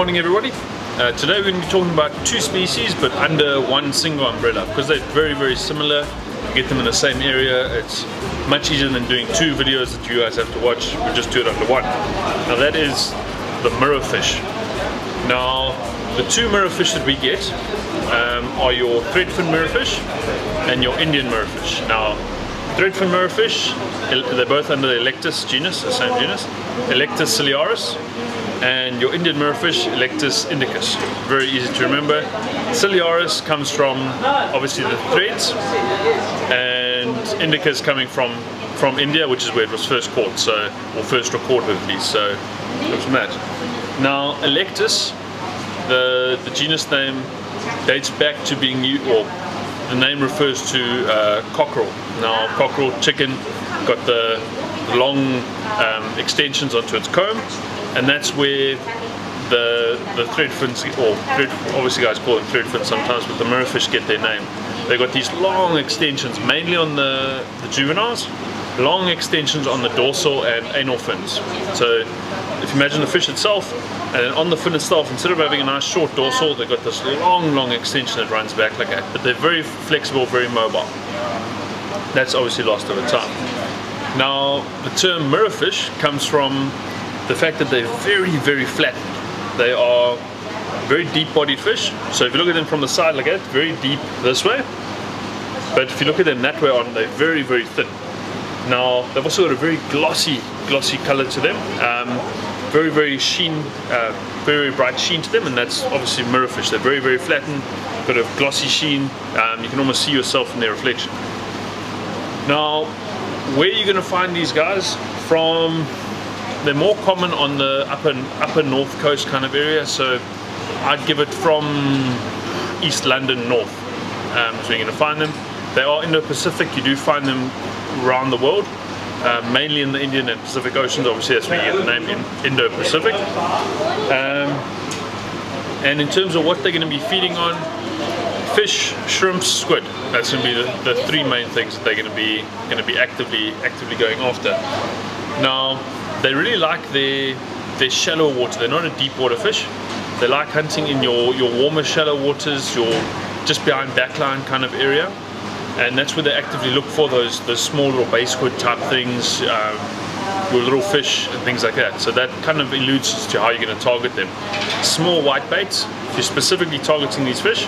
morning everybody. Today we're going to be talking about two species but under one single umbrella because they're very similar. You get them in the same area. It's much easier than doing two videos that you guys have to watch. We just do it under one. Now that is the mirrorfish. Now the two mirrorfish that we get are your Threadfin mirrorfish and your Indian mirrorfish. Now Threadfin mirrorfish, they're both under the Electus genus, the same genus, Electus ciliaris, and your Indian mirrorfish, Electus indicus. Very easy to remember. Ciliaris comes from obviously the threads, and indicus coming from India, which is where it was first caught, so, or first recorded at least, so it comes from that. Now Electus, the genus name dates back to being used, or the name refers to cockerel. Now cockerel chicken got the long extensions onto its comb, and that's where the threadfins, or obviously guys call them threadfins sometimes, but the mirrorfish get their name. They got these long extensions, mainly on the juveniles, long extensions on the dorsal and anal fins. So if you imagine the fish itself, and then on the fin itself, instead of having a nice short dorsal, they've got this long extension that runs back like that. But they're very flexible, very mobile. That's obviously lost over time. Now the term mirrorfish comes from the fact that they're very flattened. They are very deep-bodied fish. So if you look at them from the side like that, very deep this way. But if you look at them that way on, they're very thin. Now they've also got a very glossy color to them. Very sheen, very bright sheen to them, and that's obviously mirrorfish. They're very flattened, got a glossy sheen. You can almost see yourself in their reflection. Now, where you're going to find these guys from? They're more common on the upper north coast kind of area, so I'd give it from East London north. So you're going to find them. They are Indo-Pacific. You do find them around the world, mainly in the Indian and Pacific Oceans. Obviously that's where you get the name Indo-Pacific. And in terms of what they're going to be feeding on, fish, shrimps, squid. That's going to be the three main things that they're going to be actively going after. Now they really like their shallow water. They're not a deep water fish. They like hunting in your warmer shallow waters, your just behind backline kind of area, and that's where they actively look for those small little bay squid type things, your little fish and things like that. So that kind of alludes to how you're going to target them. Small white baits, if you're specifically targeting these fish,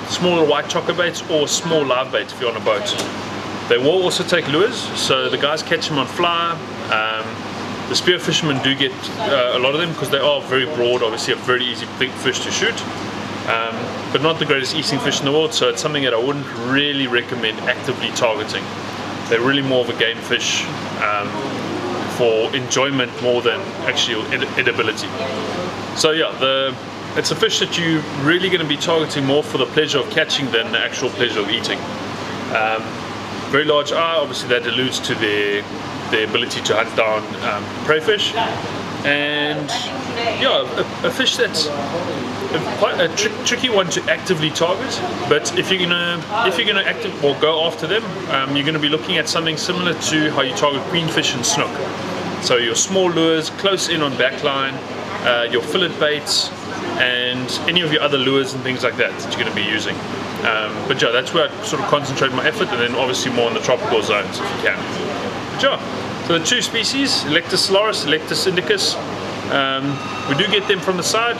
small little white chocker baits, or small live baits if you're on a boat. They will also take lures, so the guys catch them on fly. The spear fishermen do get a lot of them because they are very broad, obviously a very easy big fish to shoot, but not the greatest eating fish in the world, so it's something that I wouldn't really recommend actively targeting. They're really more of a game fish for enjoyment more than actual edibility. So yeah, it's a fish that you're really going to be targeting more for the pleasure of catching than the actual pleasure of eating. Very large eye, obviously that alludes to their ability to hunt down prey fish, and yeah, a fish that's quite a tricky one to actively target. But if you're gonna go after them, you're gonna be looking at something similar to how you target queenfish and snook. So your small lures close in on backline, your fillet baits, and any of your other lures and things like that you're going to be using. But yeah, that's where I sort of concentrate my effort, and then obviously more in the tropical zones if you can. But yeah, so the two species, Electus ciliaris, Electus indicus, we do get them from the side.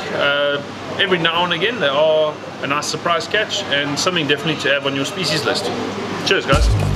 Every now and again they are a nice surprise catch, and something definitely to have on your species list. Cheers guys.